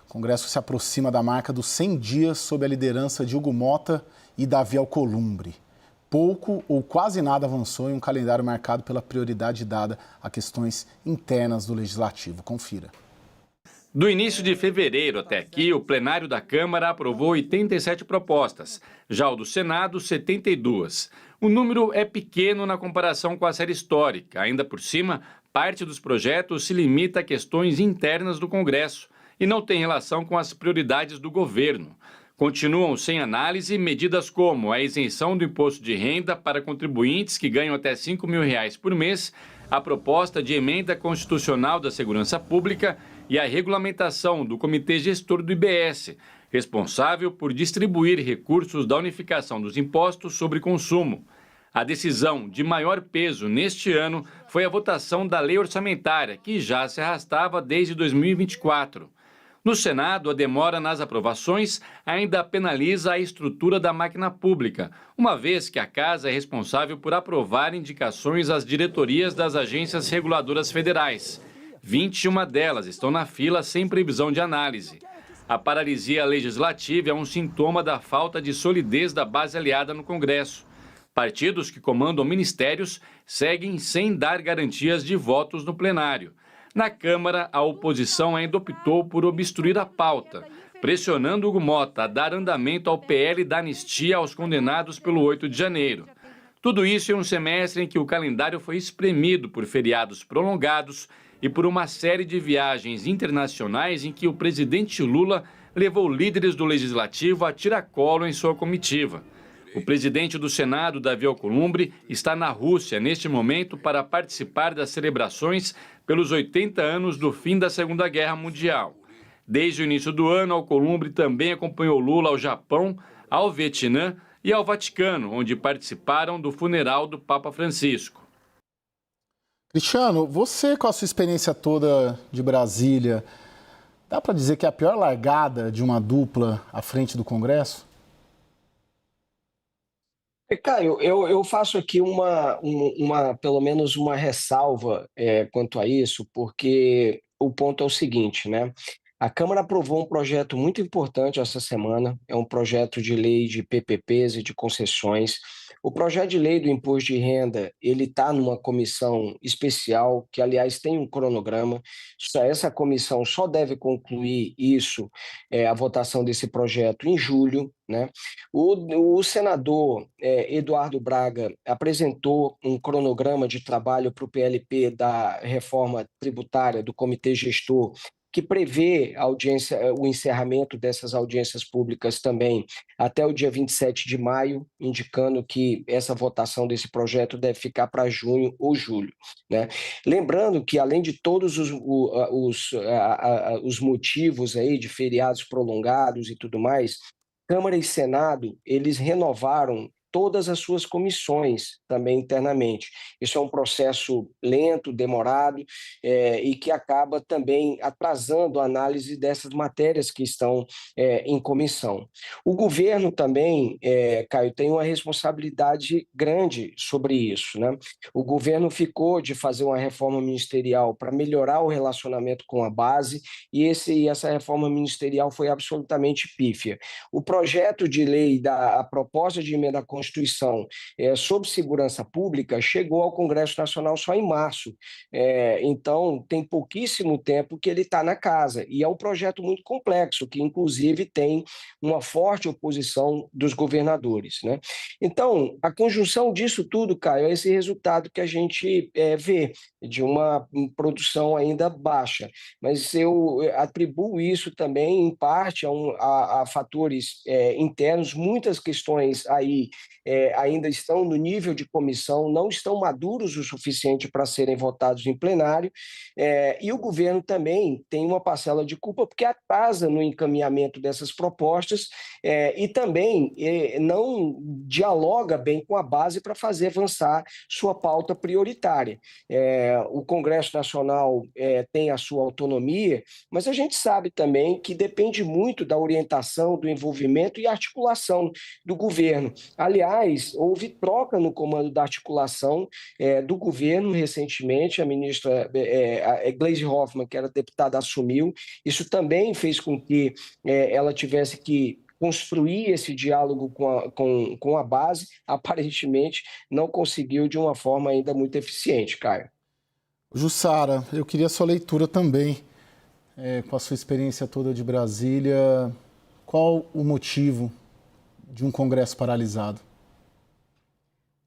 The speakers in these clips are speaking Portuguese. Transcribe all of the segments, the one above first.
O Congresso se aproxima da marca dos 100 dias sob a liderança de Hugo Motta e Davi Alcolumbre. Pouco ou quase nada avançou em um calendário marcado pela prioridade dada a questões internas do Legislativo. Confira. Do início de fevereiro até aqui, o plenário da Câmara aprovou 87 propostas, já o do Senado, 72. O número é pequeno na comparação com a série histórica. Ainda por cima, parte dos projetos se limita a questões internas do Congresso e não tem relação com as prioridades do governo. Continuam sem análise medidas como a isenção do imposto de renda para contribuintes que ganham até R$ 5 mil por mês, a proposta de emenda constitucional da Segurança Pública e a regulamentação do Comitê Gestor do IBS, responsável por distribuir recursos da unificação dos impostos sobre consumo. A decisão de maior peso neste ano foi a votação da lei orçamentária, que já se arrastava desde 2024. No Senado, a demora nas aprovações ainda penaliza a estrutura da máquina pública, uma vez que a Casa é responsável por aprovar indicações às diretorias das agências reguladoras federais. 21 delas estão na fila sem previsão de análise. A paralisia legislativa é um sintoma da falta de solidez da base aliada no Congresso. Partidos que comandam ministérios seguem sem dar garantias de votos no plenário. Na Câmara, a oposição ainda optou por obstruir a pauta, pressionando Hugo Motta a dar andamento ao PL da anistia aos condenados pelo 8 de janeiro. Tudo isso em um semestre em que o calendário foi espremido por feriados prolongados e por uma série de viagens internacionais em que o presidente Lula levou líderes do Legislativo a tiracolo em sua comitiva. O presidente do Senado, Davi Alcolumbre, está na Rússia neste momento para participar das celebrações pelos 80 anos do fim da Segunda Guerra Mundial. Desde o início do ano, Alcolumbre também acompanhou Lula ao Japão, ao Vietnã e ao Vaticano, onde participaram do funeral do Papa Francisco. Cristiano, você com a sua experiência toda de Brasília, dá para dizer que é a pior largada de uma dupla à frente do Congresso? Caio, eu faço aqui pelo menos uma ressalva quanto a isso, porque o ponto é o seguinte, né? A Câmara aprovou um projeto muito importante essa semana, é um projeto de lei de PPPs e de concessões. O projeto de lei do imposto de renda, ele está numa comissão especial, que aliás tem um cronograma, essa comissão só deve concluir isso, a votação desse projeto em julho, né? O senador Eduardo Braga apresentou um cronograma de trabalho para o PLP da reforma tributária do Comitê Gestor, que prevê o encerramento dessas audiências públicas também até o dia 27 de maio, indicando que essa votação desse projeto deve ficar para junho ou julho, né? Lembrando que, além de todos os motivos aí de feriados prolongados e tudo mais, Câmara e Senado, eles renovaram todas as suas comissões também internamente. Isso é um processo lento, demorado, e que acaba também atrasando a análise dessas matérias que estão em comissão. O governo também, Caio, tem uma responsabilidade grande sobre isso, né? O governo ficou de fazer uma reforma ministerial para melhorar o relacionamento com a base, e essa reforma ministerial foi absolutamente pífia. O projeto de lei, a proposta de emenda à Constituição sobre segurança pública chegou ao Congresso Nacional só em março. Então, tem pouquíssimo tempo que ele está na casa. E é um projeto muito complexo, que inclusive tem uma forte oposição dos governadores, né? Então, a conjunção disso tudo, Caio, é esse resultado que a gente vê, de uma produção ainda baixa. Mas eu atribuo isso também, em parte, a fatores internos. Muitas questões aí ainda estão no nível de comissão, não estão maduros o suficiente para serem votados em plenário, e o governo também tem uma parcela de culpa porque atrasa no encaminhamento dessas propostas e também não dialoga bem com a base para fazer avançar sua pauta prioritária. O Congresso Nacional tem a sua autonomia, mas a gente sabe também que depende muito da orientação, do envolvimento e articulação do governo. Aliás, houve troca no comando da articulação do governo recentemente, a ministra Gleisi Hoffmann, que era deputada, assumiu. Isso também fez com que ela tivesse que construir esse diálogo com a base, aparentemente não conseguiu de uma forma ainda muito eficiente, Caio. Jussara, eu queria a sua leitura também, com a sua experiência toda de Brasília. Qual o motivo de um Congresso paralisado?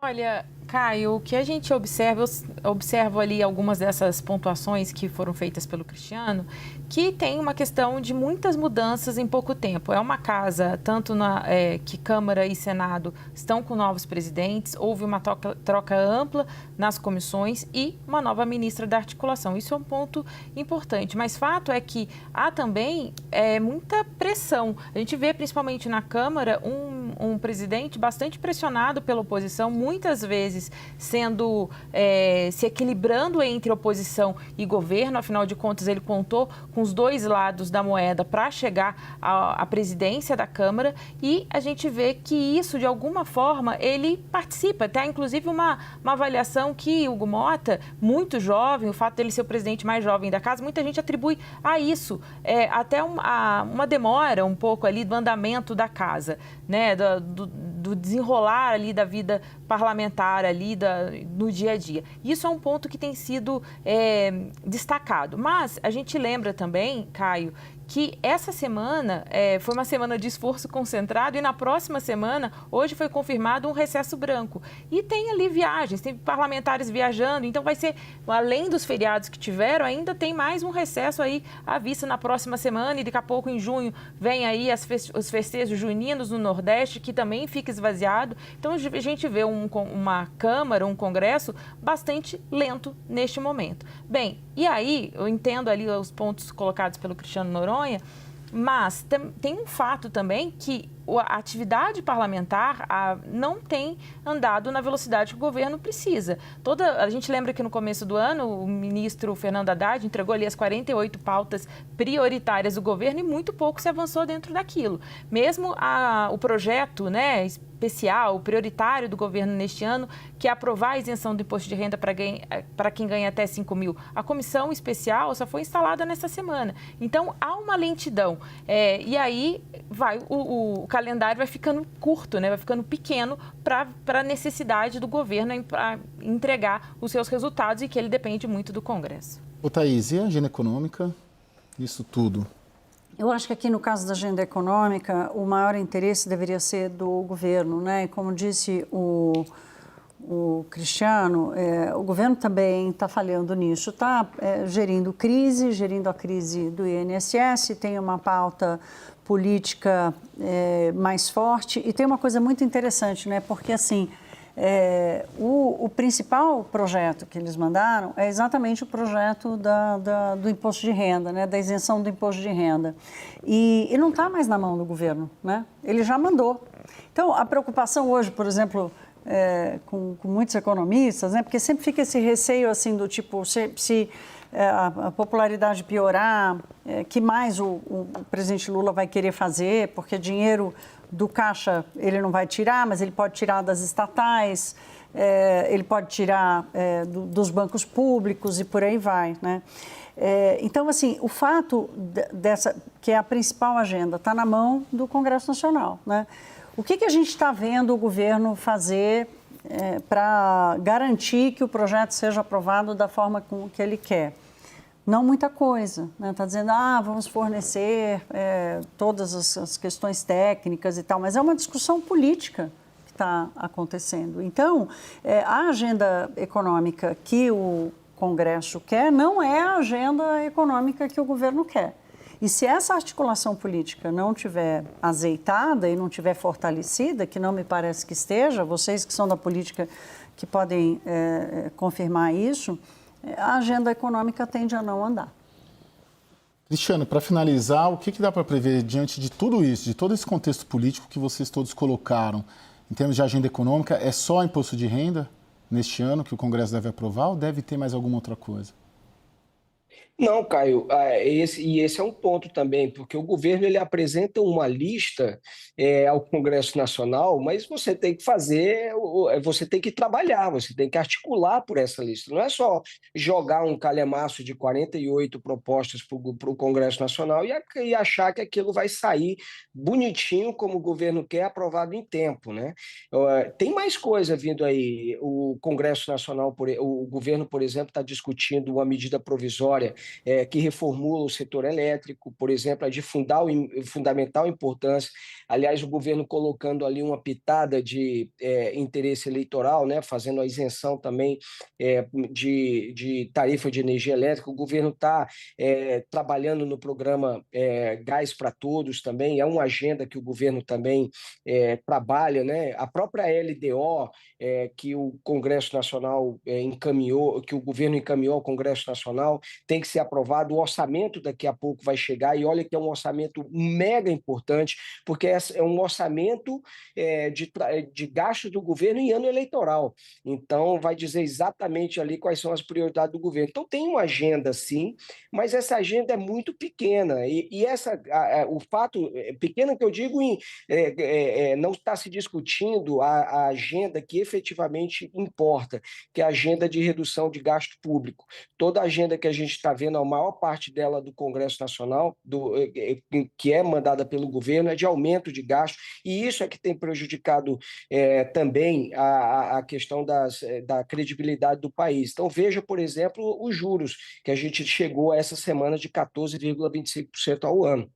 Olha, Caio, o que a gente observa, eu observo ali algumas dessas pontuações que foram feitas pelo Cristiano, que tem uma questão de muitas mudanças em pouco tempo. É uma casa, tanto que Câmara e Senado estão com novos presidentes, houve uma troca ampla nas comissões e uma nova ministra da articulação. Isso é um ponto importante, mas fato é que há também muita pressão. A gente vê principalmente na Câmara um presidente bastante pressionado pela oposição, muitas vezes se equilibrando entre oposição e governo. Afinal de contas, ele contou com os dois lados da moeda para chegar à presidência da Câmara, e a gente vê que isso, de alguma forma, ele participa. Até, inclusive, uma avaliação que Hugo Mota, muito jovem, o fato dele ser o presidente mais jovem da casa, muita gente atribui a isso, até uma demora um pouco ali do andamento da casa, né, do desenrolar ali da vida parlamentar ali no dia a dia. Isso é um ponto que tem sido destacado. Mas a gente lembra também, Caio, que essa semana foi uma semana de esforço concentrado e na próxima semana, hoje foi confirmado um recesso branco. E tem ali viagens, tem parlamentares viajando, então vai ser, além dos feriados que tiveram, ainda tem mais um recesso aí à vista na próxima semana, e daqui a pouco, em junho, vem aí os festejos juninos no Nordeste, que também fica esvaziado. Então a gente vê uma Câmara, um Congresso bastante lento neste momento. Bem, e aí eu entendo ali os pontos colocados pelo Cristiano Noronha, mas tem um fato também que a atividade parlamentar não tem andado na velocidade que o governo precisa. A gente lembra que no começo do ano o ministro Fernando Haddad entregou ali as 48 pautas prioritárias do governo e muito pouco se avançou dentro daquilo. Mesmo o projeto, né, especial, prioritário do governo neste ano, que é aprovar a isenção do imposto de renda para quem ganha até 5 mil. A comissão especial só foi instalada nessa semana. Então, há uma lentidão. E aí o calendário vai ficando curto, né? Vai ficando pequeno para a necessidade do governo para entregar os seus resultados, e que ele depende muito do Congresso. Ô Thaís, e a agenda econômica, isso tudo? Eu acho que aqui no caso da agenda econômica, o maior interesse deveria ser do governo, né? E como disse o Cristiano, o governo também está falhando nisso, está gerindo a crise do INSS, tem uma pauta política mais forte, e tem uma coisa muito interessante, né? Porque assim, o principal projeto que eles mandaram é exatamente o projeto do imposto de renda, né? Da isenção do imposto de renda. E não está mais na mão do governo, né? Ele já mandou. Então, a preocupação hoje, por exemplo, com muitos economistas, né? Porque sempre fica esse receio assim do tipo, se a popularidade piorar, que mais o presidente Lula vai querer fazer, porque dinheiro do caixa ele não vai tirar, mas ele pode tirar das estatais, ele pode tirar dos bancos públicos e por aí vai, né? Então, assim, o fato que é a principal agenda, está na mão do Congresso Nacional, né? O que a gente está vendo o governo fazer para garantir que o projeto seja aprovado da forma que ele quer? Não muita coisa, né? Está dizendo, vamos fornecer todas as questões técnicas e tal, mas é uma discussão política que está acontecendo. Então, a agenda econômica que o Congresso quer não é a agenda econômica que o governo quer. E se essa articulação política não estiver azeitada e não estiver fortalecida, que não me parece que esteja, vocês que são da política que podem confirmar isso, a agenda econômica tende a não andar. Cristiano, para finalizar, o que dá para prever diante de tudo isso, de todo esse contexto político que vocês todos colocaram, em termos de agenda econômica? É só imposto de renda? neste ano que o Congresso deve aprovar ou deve ter mais alguma outra coisa? Não, Caio, esse é um ponto também, porque o governo ele apresenta uma lista ao Congresso Nacional, mas você tem que você tem que trabalhar, você tem que articular por essa lista. Não é só jogar um calhamaço de 48 propostas para o Congresso Nacional e achar que aquilo vai sair bonitinho, como o governo quer, aprovado em tempo, né? Tem mais coisa vindo aí. O Congresso Nacional, o governo, por exemplo, está discutindo uma medida provisória que reformula o setor elétrico, por exemplo, é de fundamental importância. Aliás, o governo colocando ali uma pitada de interesse eleitoral, né, fazendo a isenção também de tarifa de energia elétrica. O governo está trabalhando no programa Gás para Todos também, é uma agenda que o governo também trabalha, né? A própria LDO, que o Congresso Nacional encaminhou, que o governo encaminhou ao Congresso Nacional, tem que ser aprovado. O orçamento daqui a pouco vai chegar, e olha que é um orçamento mega importante, porque é um orçamento de gasto do governo em ano eleitoral. Então, vai dizer exatamente ali quais são as prioridades do governo. Então, tem uma agenda, sim, mas essa agenda é muito pequena. E o fato pequeno que eu digo não está se discutindo a agenda que efetivamente importa, que é a agenda de redução de gasto público. Toda a agenda que a gente está vendo, a maior parte dela do Congresso Nacional, que é mandada pelo governo, é de aumento de gasto, e isso é que tem prejudicado também a questão da credibilidade do país. Então, veja, por exemplo, os juros, que a gente chegou essa semana de 14,25% ao ano.